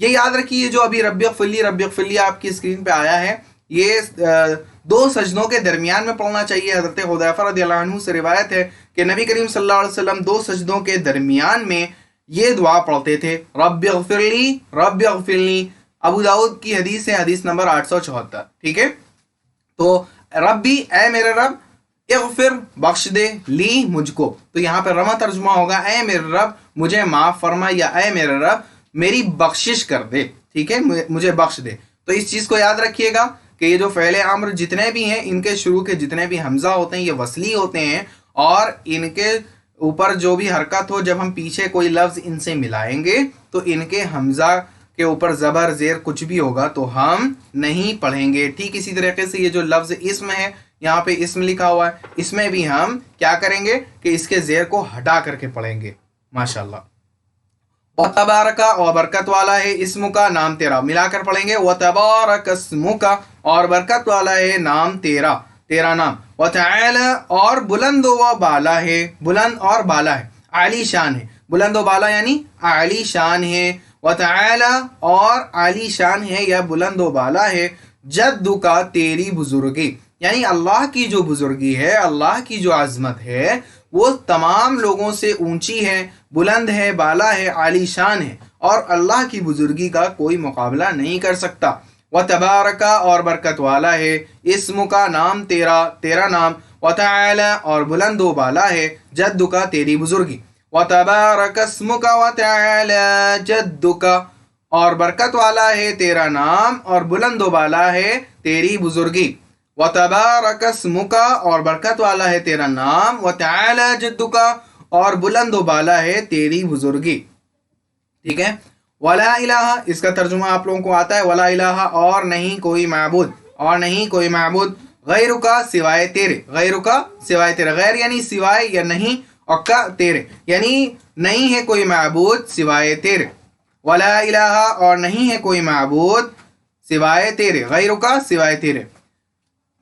یہ یاد رکھیے جو ابھی رب اغفر لی آپ کی اسکرین پہ آیا ہے، یہ 2 سجدوں کے درمیان میں پڑھنا چاہیے۔ حضرت حذیفہ رضی اللہ عنہ سے روایت ہے کہ نبی کریم صلی اللہ علیہ وسلم 2 سجدوں کے درمیان میں یہ دعا پڑھتے تھے، رب اغفر لی۔ ابو داؤد کی حدیث ہے، حدیث نمبر 874، ٹھیک ہے۔ تو ربی، اے میرے رب، اغفر، بخش دے، لی، مجھ کو، تو یہاں پہ رما ترجمہ ہوگا اے میرے رب مجھے معاف فرما، یا اے میرے رب میری بخشش کر دے، ٹھیک ہے، مجھے بخش دے۔ تو اس چیز کو یاد رکھیے گا کہ یہ جو فعل امر جتنے بھی ہیں ان کے شروع کے جتنے بھی حمزہ ہوتے ہیں یہ وصلی ہوتے ہیں، اور ان کے اوپر جو بھی حرکت ہو، جب ہم پیچھے کوئی لفظ ان سے ملائیں گے تو ان کے حمزہ کے اوپر زبر زیر کچھ بھی ہوگا تو ہم نہیں پڑھیں گے۔ ٹھیک اسی طریقے سے یہ جو لفظ اسم ہے، یہاں پہ اسم لکھا ہوا ہے، اس میں بھی ہم کیا کریں گے کہ اس کے زیر کو ہٹا کر کے پڑھیں گے، ماشاءاللہ۔ وَتَبَارَكَ، اور برکت والا ہے، اسم کا نام تیرا، ملا کر پڑھیں گے وَتَبَارَكَ اسْمُكَ، اور برکت والا ہے نام تیرا، تیرا نام، وَتَعَالَى، اور بلند و بالا ہے، بلند اور بالا ہے، عالی شان ہے، بلند و بالا یعنی عالی شان ہے، وَتَعَالَى، اور عالی شان ہے یا بلند و بالا ہے، جدُّ کا، تیری بزرگی، یعنی اللہ کی جو بزرگی ہے، اللہ کی جو عظمت ہے وہ تمام لوگوں سے اونچی ہے، بلند ہے، بالا ہے، عالی شان ہے، اور اللہ کی بزرگی کا کوئی مقابلہ نہیں کر سکتا۔ وَتَبَارَكَ، اور برکت والا ہے، اسم کا نام تیرا، تیرا نام، وَتَعَالَى، اور بلند و بالا ہے، جد کا، تیری بزرگی، وَتَبَارَكَ اسْمُكَ وَتَعَالَى جَدُّكَ، اور برکت والا ہے تیرا نام اور بلند و بالا ہے تیری بزرگی، وَتَبَارَكَ اسْمُكَ، اور برکت والا ہے تیرا نام، وَتَعَالَى جَدُّكَ، اور بلند و بالا ہے تیری بزرگی، ٹھیک ہے۔ وَلَا الہ، اس کا ترجمہ آپ لوگوں کو آتا ہے، وَلَا الہ، اور نہیں کوئی معبود، اور نہیں کوئی معبود، غیرک، سوائے تیرے، غیرک، سوائے تیرے، غیر یعنی سوائے یا نہیں، اور کا تیرے یعنی نہیں ہے کوئی معبود سوائے تیرے، وَلَا الہ، اور نہیں ہے کوئی معبود سوائے تیرے، غیرک، سوائے تیرے۔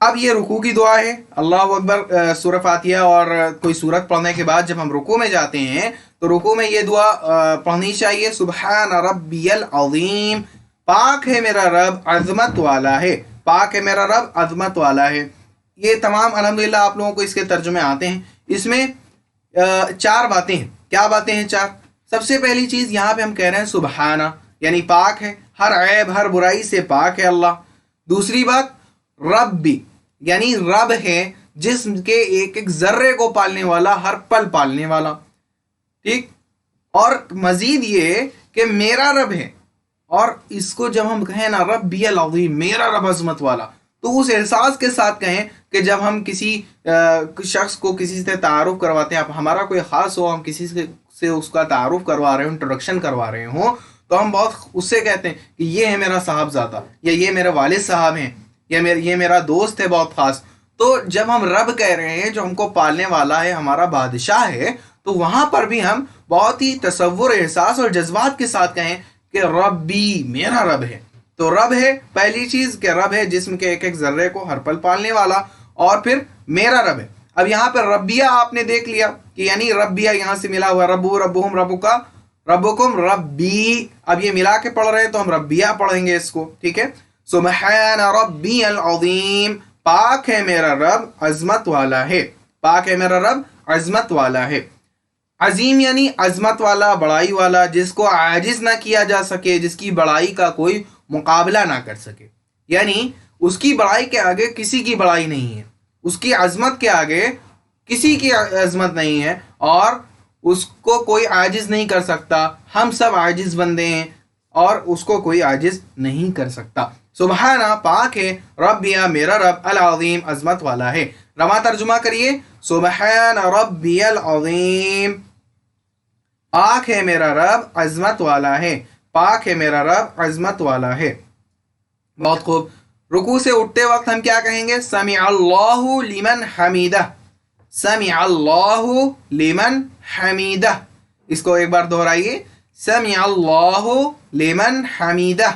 اب یہ رکوع کی دعا ہے، اللہ اکبر، سورہ فاتحہ اور کوئی سورت پڑھنے کے بعد جب ہم رکوع میں جاتے ہیں تو رکوع میں یہ دعا پڑھنی چاہیے، سبحان ربی العظیم، پاک ہے میرا رب عظمت والا ہے، پاک ہے میرا رب عظمت والا ہے۔ یہ تمام الحمدللہ آپ لوگوں کو اس کے ترجمے آتے ہیں۔ اس میں 4 باتیں ہیں۔ کیا باتیں ہیں 4؟ سب سے پہلی چیز یہاں پہ ہم کہہ رہے ہیں سبحانہ، یعنی پاک ہے، ہر عیب ہر برائی سے پاک ہے اللہ۔ دوسری بات ربی، یعنی رب ہے جسم کے ایک ایک ذرے کو پالنے والا، ہر پل پالنے والا، ٹھیک۔ اور مزید یہ کہ میرا رب ہے، اور اس کو جب ہم کہیں نا ربی العظیم، میرا رب عظمت والا، تو اس احساس کے ساتھ کہیں کہ جب ہم کسی شخص کو کسی سے تعارف کرواتے ہیں، اب ہمارا کوئی خاص ہو، ہم کسی سے اس کا تعارف کروا رہے ہوں، انٹروڈکشن کروا رہے ہوں، تو ہم بہت اس سے کہتے ہیں کہ یہ ہے میرا صاحبزادہ، یا یہ میرے والد صاحب ہیں، یا یہ میرا دوست ہے بہت خاص۔ تو جب ہم رب کہہ رہے ہیں جو ہم کو پالنے والا ہے، ہمارا بادشاہ ہے، تو وہاں پر بھی ہم بہت ہی تصور، احساس اور جذبات کے ساتھ کہیں کہ ربی، میرا رب ہے۔ تو رب ہے پہلی چیز کہ رب ہے جسم کے ایک ایک ذرے کو ہر پل پالنے والا، اور پھر میرا رب ہے۔ اب یہاں پہ ربیہ آپ نے دیکھ لیا کہ یعنی ربیہ یہاں سے ملا ہوا، ربو ربہم ربکا ربکم ربی، اب یہ ملا کے پڑھ رہے ہیں تو ہم ربیہ پڑھیں گے اس کو، ٹھیک ہے۔ سبحان ربی العظیم، پاک ہے میرا رب عظمت والا ہے، پاک ہے میرا رب عظمت والا ہے۔ عظیم یعنی عظمت والا، بڑائی والا، جس کو عاجز نہ کیا جا سکے، جس کی بڑائی کا کوئی مقابلہ نہ کر سکے، یعنی اس کی بڑائی کے آگے کسی کی بڑائی نہیں ہے، اس کی عظمت کے آگے کسی کی عظمت نہیں ہے، اور اس کو کوئی عاجز نہیں کر سکتا۔ ہم سب عاجز بندے ہیں اور اس کو کوئی عاجز نہیں کر سکتا۔ سبحانہ، پاک ہے، ربیہ، میرا رب، العظیم، عظمت والا ہے۔ رواں ترجمہ کریے، سبحان ربی العظیم، پاک ہے میرا رب عظمت والا ہے، پاک ہے میرا رب عظمت والا ہے۔ بہت خوب۔ رکوع سے اٹھتے وقت ہم کیا کہیں گے؟ سمع اللہ لمن حمیدہ، سمع اللہ لمن حمیدہ، اس کو ایک بار دہرائیے، سمع اللہ لمن حمیدہ۔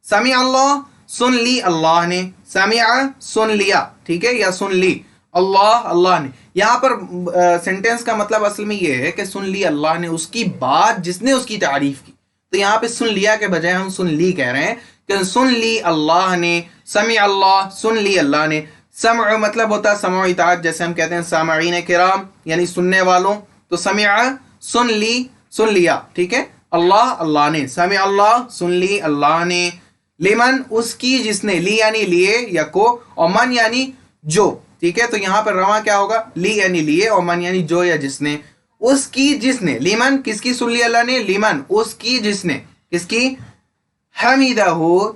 سمع اللہ، سن لی اللہ نے، سمع سن لیا، ٹھیک ہے، یا سن لی، اللہ اللہ نے۔ یہاں پر سینٹنس کا مطلب اصل میں یہ ہے کہ سن لی اللہ نے اس کی بات جس نے اس کی تعریف کی، تو یہاں پہ سن لیا کے بجائے ہم سن لی کہہ رہے ہیں کہ سن لی اللہ نے، سمع اللہ، سن لی اللہ نے. سمع مطلب ہوتا ہے سمع اطاعت، جیسے ہم کہتے ہیں سامعین کرام یعنی سننے والوں، تو سمع سن لی، سن لیا، ٹھیک ہے. اللہ اللہ نے، سمع اللہ سن لی اللہ نے، لمن اس کی جس نے، لی یعنی لیے یا کو، اور من یعنی جو، ٹھیک ہے. تو یہاں پر رواں کیا ہوگا، لی یعنی لیے اور من یعنی جو یا جس نے، اس کی جس نے، لیمن کس کی سن لی اللہ نے، لیمن اس کی جس نے، کس کی، حمیدہ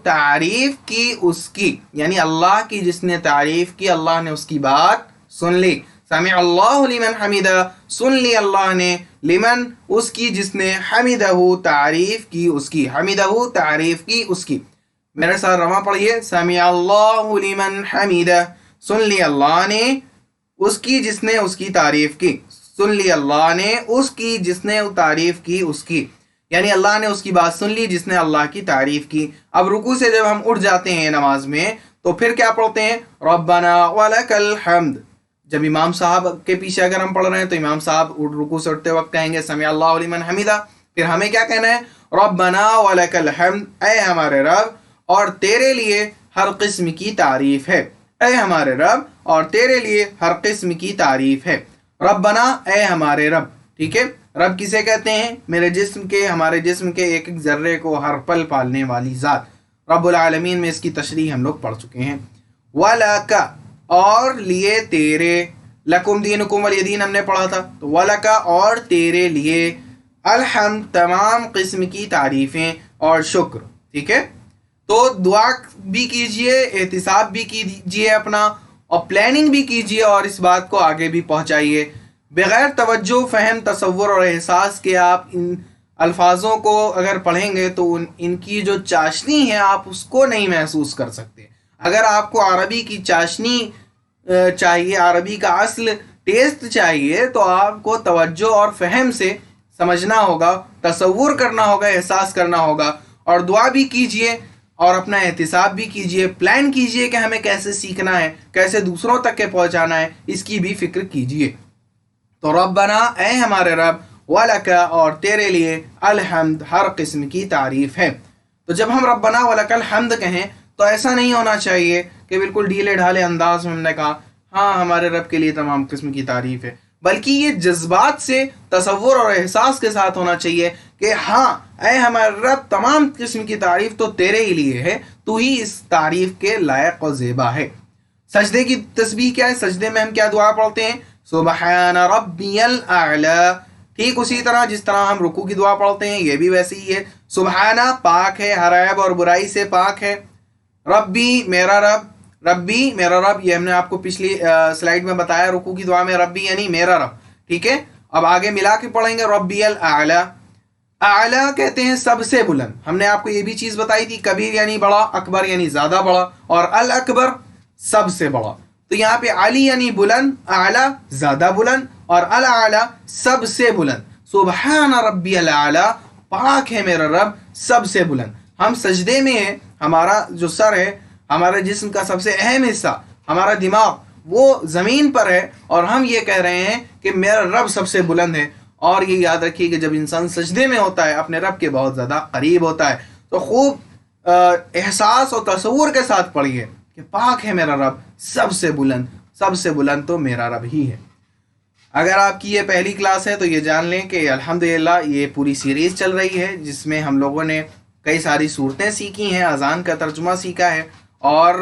تعریف کی اس کی، یعنی اللہ کی جس نے تعریف کی، اللہ نے اس کی بات سن لی. سمع اللہ لمن حمیدہ، سن لی اللہ نے، لمن اس کی جس نے، حمیدہ تعریف کی اس کی، حمیدہ تعریف کی اس کی. میرے ساتھ رواں پڑھیے، سمع اللہ لمن حمیدہ، سن لی اللہ نے اس کی جس نے اس کی تعریف کی، سن لی اللہ نے اس کی جس نے تعریف کی اس کی، یعنی اللہ نے اس کی بات سن لی جس نے اللہ کی تعریف کی. اب رکوع سے جب ہم اٹھ جاتے ہیں نماز میں تو پھر کیا پڑھتے ہیں، ربنا ولک الحمد. جب امام صاحب کے پیچھے اگر ہم پڑھ رہے ہیں تو امام صاحب رکوع سے اٹھتے وقت کہیں گے سمع اللہ لمن حمیدہ. پھر ہمیں کیا کہنا ہے، ربنا ولک الحمد، اے ہمارے رب اور تیرے لیے ہر قسم کی تعریف ہے، اے ہمارے رب اور تیرے لیے ہر قسم کی تعریف ہے. ربنا اے ہمارے رب، ٹھیک ہے. رب کسے کہتے ہیں، میرے جسم کے، ہمارے جسم کے ایک ایک ذرے کو ہر پل پالنے والی ذات. رب العالمین میں اس کی تشریح ہم لوگ پڑھ چکے ہیں. وَلَكَ اور لیے تیرے، لکم دینکم ولی دین ہم نے پڑھا تھا، تو وَلَكَ اور تیرے لیے، الحمد تمام قسم کی تعریفیں اور شکر، ٹھیک ہے. تو دعا بھی کیجئے، احتساب بھی کیجئے اپنا، اور پلاننگ بھی کیجئے اور اس بات کو آگے بھی پہنچائیے. بغیر توجہ، فہم، تصور اور احساس کے آپ ان الفاظوں کو اگر پڑھیں گے تو ان کی جو چاشنی ہے آپ اس کو نہیں محسوس کر سکتے. اگر آپ کو عربی کی چاشنی چاہیے، عربی کا اصل ٹیسٹ چاہیے، تو آپ کو توجہ اور فہم سے سمجھنا ہوگا، تصور کرنا ہوگا، احساس کرنا ہوگا. اور دعا بھی کیجئے اور اپنا احتساب بھی کیجئے، پلان کیجئے کہ ہمیں کیسے سیکھنا ہے، کیسے دوسروں تک کے پہنچانا ہے، اس کی بھی فکر کیجئے. تو ربنا اے ہمارے رب، وَلَكَ اور تیرے لیے، الحمد ہر قسم کی تعریف ہے. تو جب ہم ربنا وَلَكَ الحمد کہیں تو ایسا نہیں ہونا چاہیے کہ بالکل ڈھیلے ڈھالے انداز میں ہم نے کہا ہاں ہمارے رب کے لیے تمام قسم کی تعریف ہے، بلکہ یہ جذبات سے، تصور اور احساس کے ساتھ ہونا چاہیے کہ ہاں اے ہمارے رب تمام قسم کی تعریف تو تیرے ہی لیے ہے، تو ہی اس تعریف کے لائق و زیبا ہے. سجدے کی تسبیح کیا ہے، سجدے میں ہم کیا دعا پڑھتے ہیں، سبحان ربی الاعلی. ٹھیک اسی طرح جس طرح ہم رکوع کی دعا پڑھتے ہیں یہ بھی ویسے ہی ہے. سبحانہ پاک ہے، ہر عیب اور برائی سے پاک ہے. ربی میرا رب، ربی میرا رب، یہ ہم نے آپ کو پچھلی سلائیڈ میں بتایا، رکوع کی دعا میں ربی یعنی میرا رب، ٹھیک ہے. اب آگے ملا کے پڑھیں گے ربی الاعلی. اعلی کہتے ہیں سب سے بلند. ہم نے آپ کو یہ بھی چیز بتائی تھی، کبیر یعنی بڑا، اکبر یعنی زیادہ بڑا، اور الاکبر سب سے بڑا. تو یہاں پہ علی یعنی بلند، اعلی زیادہ بلند، اور الاعلی سب سے بلند. سبحان ربی الاعلی، پاک ہے میرا رب سب سے بلند. ہم سجدے میں ہیں، ہمارا جو سر ہے، ہمارے جسم کا سب سے اہم حصہ، ہمارا دماغ، وہ زمین پر ہے، اور ہم یہ کہہ رہے ہیں کہ میرا رب سب سے بلند ہے. اور یہ یاد رکھیے کہ جب انسان سجدے میں ہوتا ہے اپنے رب کے بہت زیادہ قریب ہوتا ہے. تو خوب احساس اور تصور کے ساتھ پڑھیے کہ پاک ہے میرا رب سب سے بلند، سب سے بلند تو میرا رب ہی ہے. اگر آپ کی یہ پہلی کلاس ہے تو یہ جان لیں کہ الحمدللہ یہ پوری سیریز چل رہی ہے جس میں ہم لوگوں نے کئی ساری صورتیں سیکھی ہیں، اذان کا ترجمہ سیکھا ہے، اور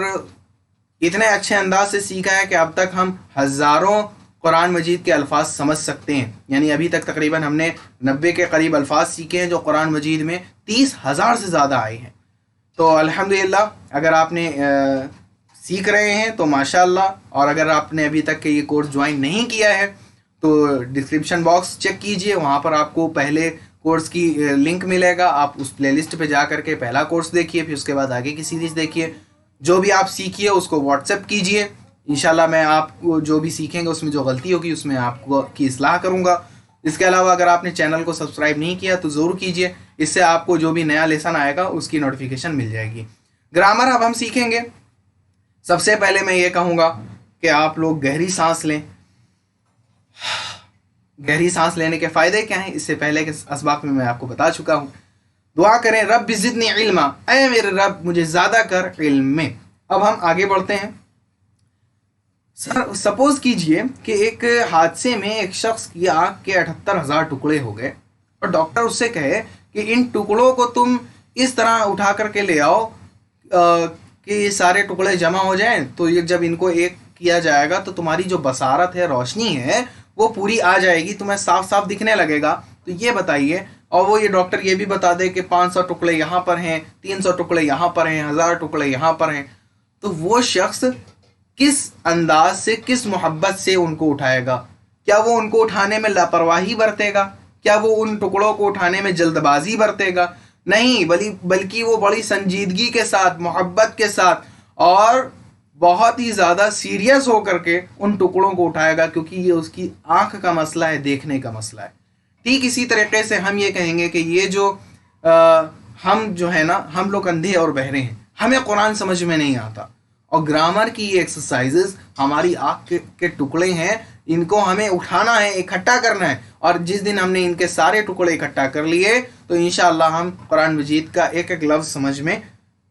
اتنے اچھے انداز سے سیکھا ہے کہ اب تک ہم ہزاروں قرآن مجید کے الفاظ سمجھ سکتے ہیں. یعنی ابھی تک تقریباً ہم نے 90 کے قریب الفاظ سیکھے ہیں جو قرآن مجید میں 30,000 سے زیادہ آئے ہیں. تو الحمدللہ اگر آپ نے سیکھ رہے ہیں تو ماشاءاللہ. اور اگر آپ نے ابھی تک یہ کورس جوائن نہیں کیا ہے تو ڈسکرپشن باکس چیک کیجئے، وہاں پر آپ کو پہلے کورس کی لنک ملے گا. آپ اس پلے لسٹ پہ جا کر کے پہلا کورس دیکھیے، پھر اس کے بعد آگے کی سیریز دیکھیے. جو بھی آپ سیکھیے اس کو واٹس ایپ کیجئے. انشاءاللہ میں آپ کو جو بھی سیکھیں گے اس میں جو غلطی ہوگی اس میں آپ کو کی اصلاح کروں گا. اس کے علاوہ اگر آپ نے چینل کو سبسکرائب نہیں کیا تو ضرور کیجئے، اس سے آپ کو جو بھی نیا لیسن آئے گا اس کی نوٹیفیکیشن مل جائے گی. گرامر اب ہم سیکھیں گے. سب سے پہلے میں یہ کہوں گا کہ آپ لوگ گہری سانس لیں. گہری سانس لینے کے فائدے کیا ہیں اس سے پہلے کے اسباق میں آپ کو بتا چکا ہوں. دعا کریں رب زدنی علما، اے میرے رب مجھے زیادہ کر علم میں۔ اب ہم آگے بڑھتے ہیں۔ سپوز کیجئے کہ ایک حادثے میں ایک شخص کی آنکھ کے 78,000 ٹکڑے ہو گئے اور ڈاکٹر اس سے کہے کہ ان ٹکڑوں کو تم اس طرح اٹھا کر کے لے آؤ کہ یہ سارے ٹکڑے جمع ہو جائیں، تو یہ جب ان کو ایک کیا جائے گا تو تمہاری جو بصارت ہے، روشنی ہے، وہ پوری آ جائے گی، تمہیں صاف صاف دکھنے لگے گا۔ تو یہ بتائیے، اور وہ یہ ڈاکٹر یہ بھی بتا دے کہ 500 ٹکڑے یہاں پر ہیں، 300 ٹکڑے یہاں پر ہیں، 1000 ٹکڑے یہاں پر ہیں، تو وہ شخص کس انداز سے، کس محبت سے ان کو اٹھائے گا؟ کیا وہ ان کو اٹھانے میں لاپرواہی برتے گا؟ کیا وہ ان ٹکڑوں کو اٹھانے میں جلد بازی برتے گا؟ نہیں، بلکہ وہ بڑی سنجیدگی کے ساتھ، محبت کے ساتھ اور بہت ہی زیادہ سیریس ہو کر کے ان ٹکڑوں کو اٹھائے گا، کیونکہ یہ اس کی آنکھ کا مسئلہ ہے، دیکھنے کا مسئلہ ہے۔ ٹھیک اسی طریقے سے ہم یہ کہیں گے کہ یہ جو ہم جو ہے نا، ہم لوگ اندھے اور بہرے ہیں، ہمیں قرآن سمجھ میں نہیں آتا، اور گرامر کی یہ ایکسرسائزز ہماری آنکھ کے ٹکڑے ہیں، ان کو ہمیں اٹھانا ہے، اکٹھا کرنا ہے، اور جس دن ہم نے ان کے سارے ٹکڑے اکٹھا کر لیے تو انشاءاللہ ہم قرآن مجید کا ایک ایک لفظ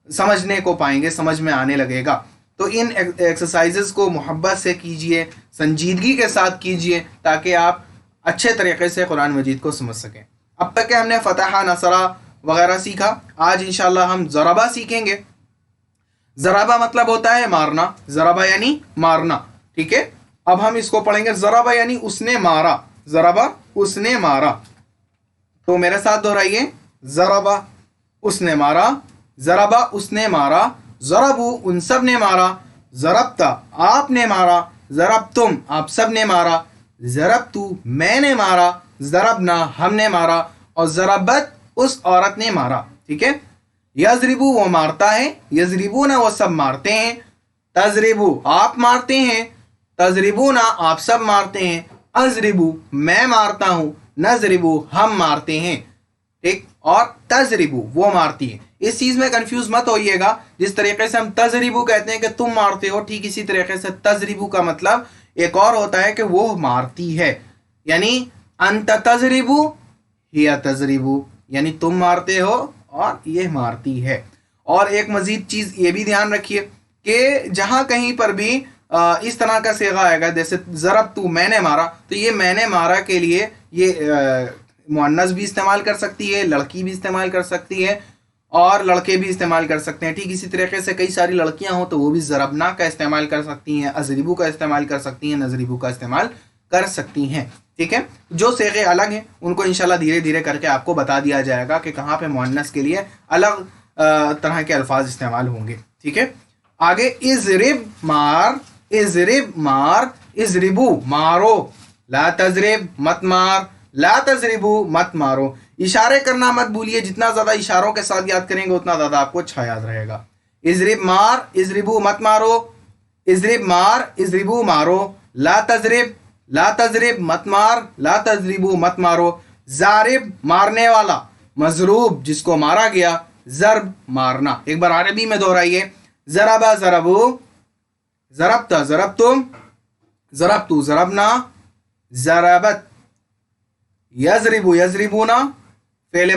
سمجھنے کو پائیں گے، سمجھ میں آنے لگے گا۔ تو ان ایکسرسائزز کو محبت سے کیجئے، سنجیدگی کے ساتھ کیجئے، تاکہ آپ اچھے طریقے سے قرآن مجید کو سمجھ سکیں۔ اب تک کہ ہم نے فتح، نصرہ وغیرہ سیکھا، آج انشاءاللہ ہم ضربہ سیکھیں گے۔ ضربہ مطلب ہوتا ہے مارنا، ضربہ یعنی مارنا، ٹھیک ہے؟ اب ہم اس کو پڑھیں گے، ضربہ یعنی اس نے مارا، ضربہ اس نے مارا۔ تو میرے ساتھ دہرائیے، ضربہ اس نے مارا، ضربہ اس نے مارا، ضربو ان سب نے مارا، ضربتا آپ نے مارا، ضربتم آپ سب نے مارا، ضربتو میں نے مارا، ضربنا ہم نے مارا، اور ضربت اس عورت نے مارا، ٹھیک ہے؟ یضربو وہ مارتا ہے، یضربونا وہ سب مارتے ہیں، تضربو آپ مارتے ہیں، تضربونا آپ سب مارتے ہیں، اضربو میں مارتا ہوں، نضربو ہم مارتے ہیں، ٹھیک؟ اور تضربو وہ مارتی ہے۔ اس چیز میں کنفیوز مت ہوئیے گا، جس طریقے سے ہم تضربو کہتے ہیں کہ تم مارتے ہو، ٹھیک اسی طریقے سے تضربو کا مطلب ایک اور ہوتا ہے کہ وہ مارتی ہے، یعنی انت تضربو ہی تضربو، یعنی تم مارتے ہو اور یہ مارتی ہے۔ اور ایک مزید چیز یہ بھی دھیان رکھیے کہ جہاں کہیں پر بھی اس طرح کا صیغہ آئے گا، جیسے ضربتو میں نے مارا، تو یہ میں نے مارا کے لیے یہ مؤنث بھی استعمال کر سکتی ہے، لڑکی بھی استعمال کر سکتی ہے، اور لڑکے بھی استعمال کر سکتے ہیں۔ ٹھیک اسی طریقے سے کئی ساری لڑکیاں ہوں تو وہ بھی ضربنا کا استعمال کر سکتی ہیں، اضربو کا استعمال کر سکتی ہیں، نضربو کا استعمال کر سکتی ہیں، ٹھیک ہے؟ جو صیغے الگ ہیں ان کو انشاءاللہ دھیرے دھیرے کر کے آپ کو بتا دیا جائے گا کہ کہاں پہ مؤنث کے لیے الگ طرح کے الفاظ استعمال ہوں گے، ٹھیک ہے؟ آگے اضرب مار، اضرب مار، اضربو مارو، لا تضرب مت مار، لا تضربو مت مارو۔ اشارے کرنا مت بھولیے، جتنا زیادہ اشاروں کے ساتھ یاد کریں گے اتنا زیادہ آپ کو اچھا یاد رہے گا۔ اضرب مار، اضربو مت مارو، اضرب مار، اضربو مارو، لا تضرب، لا تضرب مت مار، لا تضربو مت مارو۔ ضارب مارنے والا، مضروب جس کو مارا گیا، ضرب مارنا۔ ایک بار عربی میں دہرائیے، ضربا ضربو، ضربتا ضربتم، ضربتو ضربنا، ضربت یضربو یضربونا۔ فعل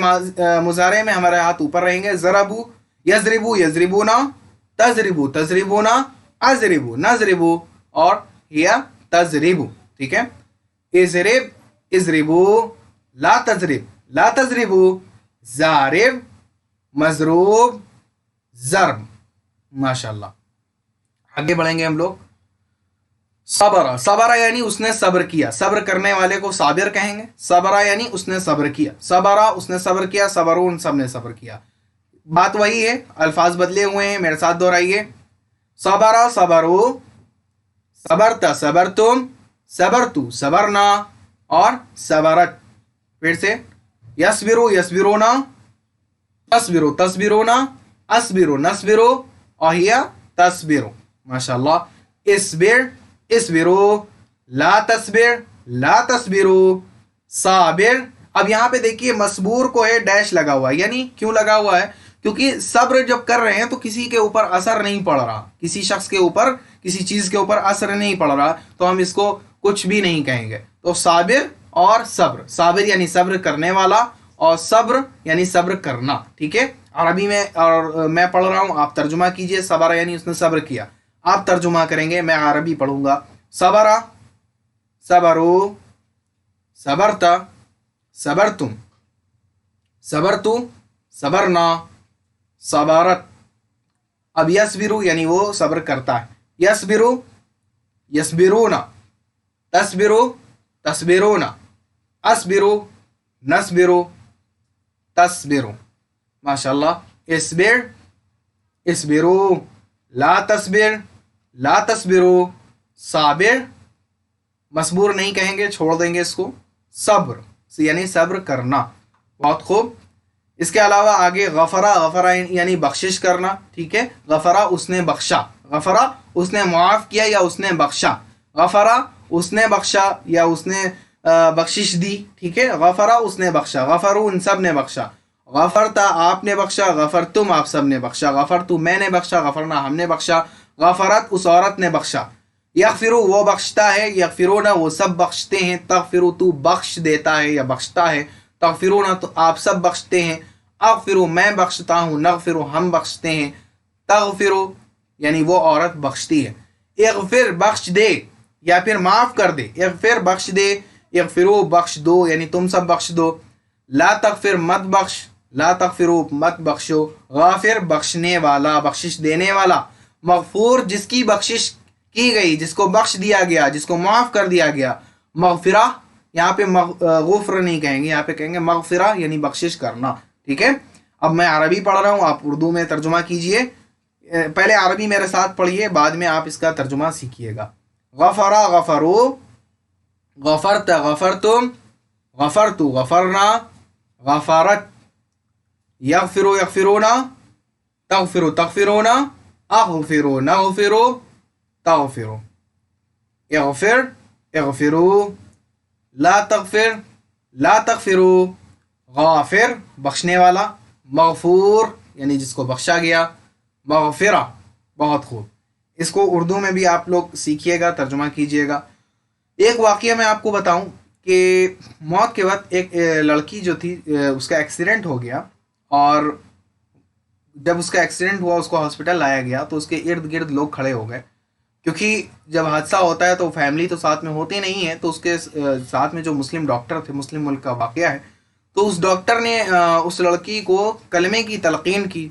مضارع میں ہمارے ہاتھ اوپر رہیں گے، ضربو یضربو یضربونا، تضربو تضربونا، اضربو نضربو، اور ہیا تضربو، ٹھیک ہے؟ اضرب اضربو، لا تضرب لا تضربو، ضارب مضروب، ضرب۔ ماشاءاللہ، آگے بڑھیں گے ہم لوگ۔ صبر، صبر یعنی اس نے صبر کیا، صبر کرنے والے کو صابر کہیں گے۔ صبر یعنی اس نے صبر کیا، صبر اس نے صبر کیا، صبرون سب نے صبر کیا، بات وہی ہے، الفاظ بدلے ہوئے ہیں، میرے ساتھ دہرائیے۔ صبر صبرو، صبرتا صبرتم، صبرتو صبرنا، اور صبرت۔ پھر سے، یصبرو یصبرونا، تصبرو تصبرونا، اصبرو نصبرو، اہیا تصبرو۔ ماشاءاللہ۔ اصبر اصبرو، لا تصبر لا تصبرو، صابر۔ اب یہاں پہ دیکھیے مصبور کو ہے ڈیش لگا ہوا ہے، یعنی کیوں لگا ہوا ہے؟ کیونکہ صبر جب کر رہے ہیں تو کسی کے اوپر اثر نہیں پڑ رہا، کسی شخص کے اوپر، کسی چیز کے اوپر اثر نہیں پڑ رہا، تو ہم اس کو کچھ بھی نہیں کہیں گے۔ تو صابر اور صبر، صابر یعنی صبر کرنے والا، اور صبر یعنی صبر کرنا. ٹھیک ہے, عربی میں اور میں پڑھ رہا ہوں, آپ ترجمہ کیجئے. صبر یعنی اس نے صبر کیا, آپ ترجمہ کریں گے, میں عربی پڑھوں گا. صبرا صبرو, صبرتا صبرتم, صبرتو صبرنا, صبرت. اب یصبرو یعنی وہ صبر کرتا ہے. یصبرو یصبرون, تصبرو تصبرون, اصبرو نصبرو تصبرو. ماشاء اللہ. اصبر اصبرو, لا تصبر لا تصبرو, صابر مصبور نہیں کہیں گے, چھوڑ دیں گے اس کو. صبر یعنی صبر کرنا. بہت خوب. اس کے علاوہ آگے غفرا, غفرا یعنی بخشش کرنا. ٹھیک ہے, غفرا اس نے بخشا, غفرا اس نے معاف کیا یا اس نے بخشا, غفرا اس نے بخشا یا اس نے بخشش دی. ٹھیک ہے, غفرا اس نے بخشا, غفرو ان سب نے بخشا, غفرتا آپ نے بخشا, غفرتم آپ سب نے بخشا, غفرتو میں نے بخشا, غفرنا ہم نے بخشا, غفرت اس عورت نے بخشا. یغفرو وہ بخشتا ہے, یغفرون وہ سب بخشتے ہیں, تغفرو تو بخش دیتا ہے یا بخشتا ہے, تغفرون تو آپ سب بخشتے ہیں, اغفرو میں بخشتا ہوں, نغفرو ہم بخشتے ہیں, تغفرو یعنی وہ عورت بخشتی ہے. اغفر بخش دے یا پھر معاف کر دے, اغفر بخش دے, اغفرو بخش دو یعنی تم سب بخش دو, لا تغفر مت بخش, لا تغفرو مت بخشو, غافر بخشنے والا بخشش دینے والا, مغفور جس کی بخشش کی گئی, جس کو بخش دیا گیا, جس کو معاف کر دیا گیا. مغفرہ یہاں پہ غفر نہیں کہیں گے, یہاں پہ کہیں گے مغفرہ یعنی بخشش کرنا. ٹھیک ہے, اب میں عربی پڑھ رہا ہوں, آپ اردو میں ترجمہ کیجئے. پہلے عربی میرے ساتھ پڑھیے, بعد میں آپ اس کا ترجمہ سیکھیے گا. غفرا غفرو, غفرت غفرتم, غفرتو غفرنا, غفرت. یغفرو یغفرونا, تغفرو تغفرونا, اغفرو نغفرو تغفرو. اغفر اغفرو, لا تغفر لا تغفرو, غافر بخشنے والا, مغفور یعنی جس کو بخشا گیا, مغفرہ. بہت خوب. اس کو اردو میں بھی آپ لوگ سیکھیے گا, ترجمہ کیجئے گا. ایک واقعہ میں آپ کو بتاؤں کہ موت کے وقت ایک لڑکی جو تھی, اس کا ایکسیڈنٹ ہو گیا, اور جب اس کا ایکسیڈنٹ ہوا, اس کو ہاسپٹل لایا گیا, تو اس کے ارد گرد لوگ کھڑے ہو گئے, کیونکہ جب حادثہ ہوتا ہے تو فیملی تو ساتھ میں ہوتی نہیں ہے. تو اس کے ساتھ میں جو مسلم ڈاکٹر تھے, مسلم ملک کا واقعہ ہے, تو اس ڈاکٹر نے اس لڑکی کو کلمے کی تلقین کی.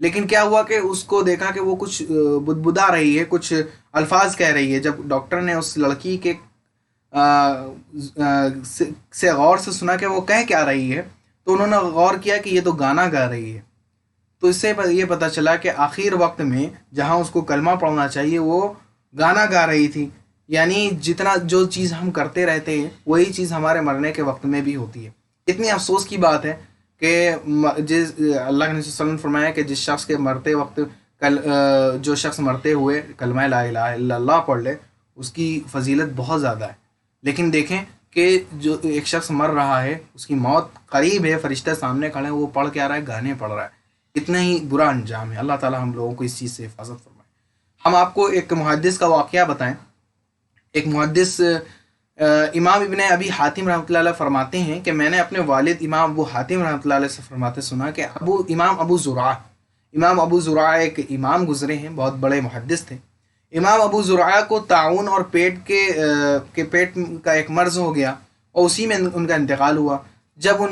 لیکن کیا ہوا کہ اس کو دیکھا کہ وہ کچھ بدبدا رہی ہے, کچھ الفاظ کہہ رہی ہے. جب ڈاکٹر نے اس لڑکی کے سے غور سے سنا کہ وہ کہہ کیا رہی ہے, تو انہوں نے غور کیا کہ یہ تو گانا گا رہی ہے. تو اس سے یہ پتہ چلا کہ آخر وقت میں جہاں اس کو کلمہ پڑھنا چاہیے وہ گانا گا رہی تھی. یعنی جتنا جو چیز ہم کرتے رہتے ہیں وہی چیز ہمارے مرنے کے وقت میں بھی ہوتی ہے. اتنی افسوس کی بات ہے کہ جس اللہ کے نبی صلی اللہ علیہ وسلم نے فرمایا کہ جس شخص کے مرتے وقت جو شخص مرتے ہوئے کلمہ لا الہ الا اللہ پڑھ لے, اس کی فضیلت بہت زیادہ ہے. لیکن دیکھیں کہ جو ایک شخص مر رہا ہے, اس کی موت قریب ہے, فرشتے سامنے کھڑے ہیں, وہ پڑھ کے آ رہا ہے, گانے پڑھ رہا ہے. اتنا ہی برا انجام ہے. اللہ تعالی ہم لوگوں کو اس چیز سے حفاظت فرمائے. ہم آپ کو ایک محدث کا واقعہ بتائیں. ایک محدث امام ابن ابی حاتم رحمۃ اللہ علیہ فرماتے ہیں کہ میں نے اپنے والد امام ابو حاتم رحمۃ اللہ علیہ سے فرماتے سنا کہ امام ابو زرعہ ایک امام گزرے ہیں, بہت بڑے محدث تھے. امام ابو زرعہ کو طاعون اور پیٹ کا ایک مرض ہو گیا, اور اسی میں ان کا انتقال ہوا. جب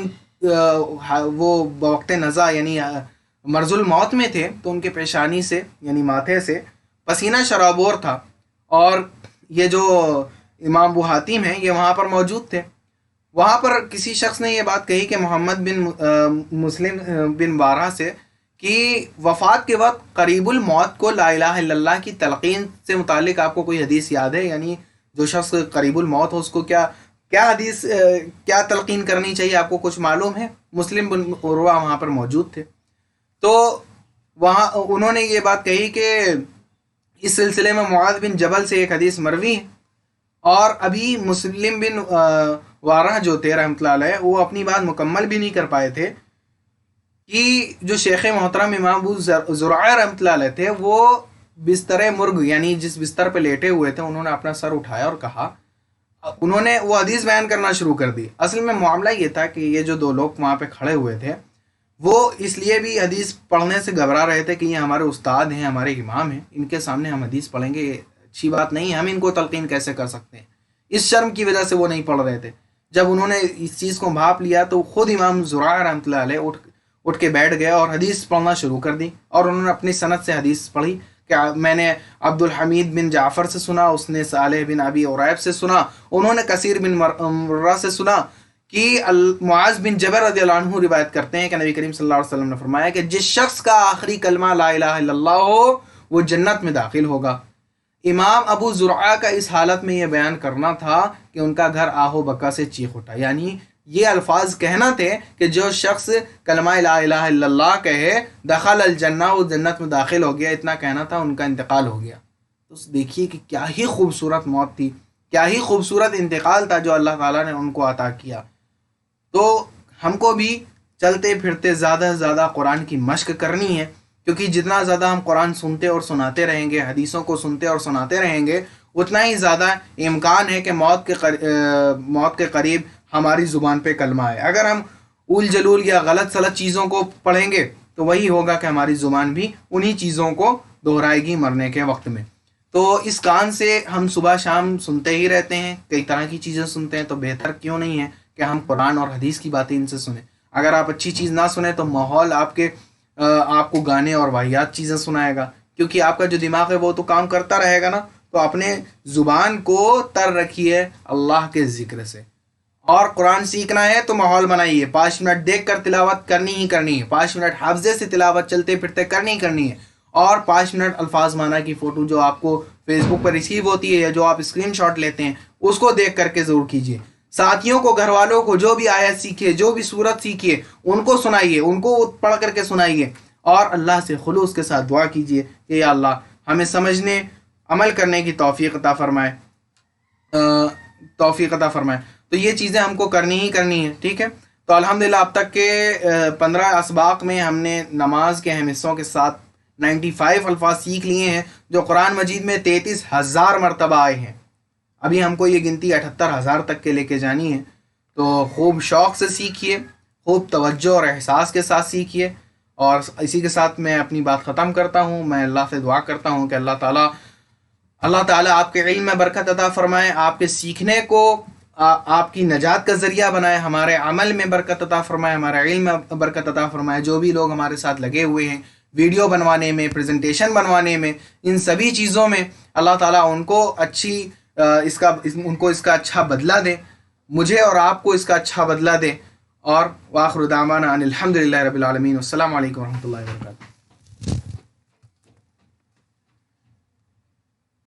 وہ بوقت نزا یعنی مرض الموت میں تھے, تو ان کے پیشانی سے یعنی ماتھے سے پسینہ شرابور تھا, اور یہ جو امام ابو حاتم ہیں یہ وہاں پر موجود تھے. وہاں پر کسی شخص نے یہ بات کہی کہ محمد بن مسلم بن بارہ سے کہ وفات کے وقت قریب الموت کو لا الہ الا اللہ کی تلقین سے متعلق آپ کو کوئی حدیث یاد ہے؟ یعنی جو شخص قریب الموت ہو اس کو کیا حدیث کیا تلقین کرنی چاہیے, آپ کو کچھ معلوم ہے؟ مسلم بن عروہ وہاں پر موجود تھے, تو وہاں انہوں نے یہ بات کہی کہ اس سلسلے میں معاذ بن جبل سے ایک حدیث مروی ہے. اور ابھی مسلم بن وارہ جو تھے رحمۃ اللہ علیہ, وہ اپنی بات مکمل بھی نہیں کر پائے تھے کہ جو شیخ محترم امام ابو زرعہ رحمۃ اللہ علیہ تھے, وہ بستر مرگ یعنی جس بستر پہ لیٹے ہوئے تھے, انہوں نے اپنا سر اٹھایا اور کہا انہوں نے وہ حدیث بیان کرنا شروع کر دی. اصل میں معاملہ یہ تھا کہ یہ جو 2 لوگ وہاں پہ کھڑے ہوئے تھے وہ اس لیے بھی حدیث پڑھنے سے گھبرا رہے تھے کہ یہ ہمارے استاد ہیں، ہمارے امام ہیں، ان کے سامنے ہم حدیث پڑھیں گے، یہ اچھی بات نہیں ہے، ہم ان کو تلقین کیسے کر سکتے ہیں. اس شرم کی وجہ سے وہ نہیں پڑھ رہے تھے. جب انہوں نے اس چیز کو بھاپ لیا تو خود امام زرع رحمۃ اللہ علیہ اٹھ کے بیٹھ گئے اور حدیث پڑھنا شروع کر دی. اور انہوں نے اپنی سند سے حدیث پڑھی کہ میں نے عبد الحمید بن جعفر سے سنا، اس نے صالح بن ابی عریب سے سنا، انہوں نے کثیر بن مرہ سے سنا کہ معاذ بن جبل رضی اللہ عنہ روایت کرتے ہیں کہ نبی کریم صلی اللہ علیہ وسلم نے فرمایا کہ جس شخص کا آخری کلمہ لا الہ الا اللہ ہو وہ جنت میں داخل ہوگا. امام ابو زرعہ کا اس حالت میں یہ بیان کرنا تھا کہ ان کا گھر آہو بکا سے چیخ اٹھا. یعنی یہ الفاظ کہنا تھے کہ جو شخص کلمہ لا الہ الا اللہ کہے دخل الجنہ، وہ جنت میں داخل ہو گیا، اتنا کہنا تھا، ان کا انتقال ہو گیا. تو دیکھیے کہ کیا ہی خوبصورت موت تھی، کیا ہی خوبصورت انتقال تھا جو اللہ تعالیٰ نے ان کو عطا کیا. تو ہم کو بھی چلتے پھرتے زیادہ سے زیادہ قرآن کی مشق کرنی ہے، کیونکہ جتنا زیادہ ہم قرآن سنتے اور سناتے رہیں گے، حدیثوں کو سنتے اور سناتے رہیں گے، اتنا ہی زیادہ امکان ہے کہ موت کے قریب ہماری زبان پہ کلمہ آئے. اگر ہم اول جلول یا غلط سلط چیزوں کو پڑھیں گے تو وہی ہوگا کہ ہماری زبان بھی انہی چیزوں کو دہرائے گی مرنے کے وقت میں. تو اس کان سے ہم صبح شام سنتے ہی رہتے ہیں، کئی طرح کی چیزیں سنتے ہیں، تو بہتر کیوں نہیں ہے کہ ہم قرآن اور حدیث کی باتیں ان سے سنیں. اگر آپ اچھی چیز نہ سنیں تو ماحول آپ کو گانے اور واہیات چیزیں سنائے گا، کیونکہ آپ کا جو دماغ ہے وہ تو کام کرتا رہے گا نا. تو اپنے زبان کو تر رکھیے اللہ کے ذکر سے. اور قرآن سیکھنا ہے تو ماحول بنائیے، 5 منٹ دیکھ کر تلاوت کرنی ہی کرنی ہے، 5 منٹ حافظے سے تلاوت چلتے پھرتے کرنی ہے، اور 5 منٹ الفاظ معنی کی فوٹو جو آپ کو فیس بک پر ریسیو ہوتی ہے یا جو آپ اسکرین شاٹ لیتے ہیں اس کو دیکھ کر کے ضرور کیجیے. ساتھیوں کو، گھر والوں کو جو بھی آیت سیکھیے، جو بھی سورت سیکھیے، ان کو سنائیے، ان کو پڑھ کر کے سنائیے، اور اللہ سے خلوص کے ساتھ دعا کیجیے کہ یا اللہ ہمیں سمجھنے، عمل کرنے کی توفیق عطا فرمائے. تو یہ چیزیں ہم کو کرنی ہی کرنی ہے. ٹھیک ہے. تو الحمدللہ اب تک کے 15 اسباق میں ہم نے نماز کے اہم حصوں کے ساتھ 95 الفاظ سیکھ لیے ہیں جو قرآن مجید میں 33,000 مرتبہ آئے ہیں. ابھی ہم کو یہ گنتی 78,000 تک کے لے کے جانی ہے. تو خوب شوق سے سیکھیے، خوب توجہ اور احساس کے ساتھ سیکھیے. اور اسی کے ساتھ میں اپنی بات ختم کرتا ہوں. میں اللہ سے دعا کرتا ہوں کہ اللہ تعالیٰ آپ کے علم میں برکت عطا فرمائے، آپ کے سیکھنے کو آپ کی نجات کا ذریعہ بنائے، ہمارے عمل میں برکت عطا فرمائے، ہمارے علم میں برکت عطا فرمائے. جو بھی لوگ ہمارے ساتھ لگے ہوئے ہیں ویڈیو بنوانے میں، پریزنٹیشن بنوانے میں، ان سبھی چیزوں میں اللہ تعالیٰ ان کو اس کا اچھا بدلہ دے، مجھے اور آپ کو اس کا اچھا بدلہ دے. اور وآخر دعوانا ان الحمدللہ رب العالمین. والسلام علیکم ورحمۃ اللہ وبرکاتہ.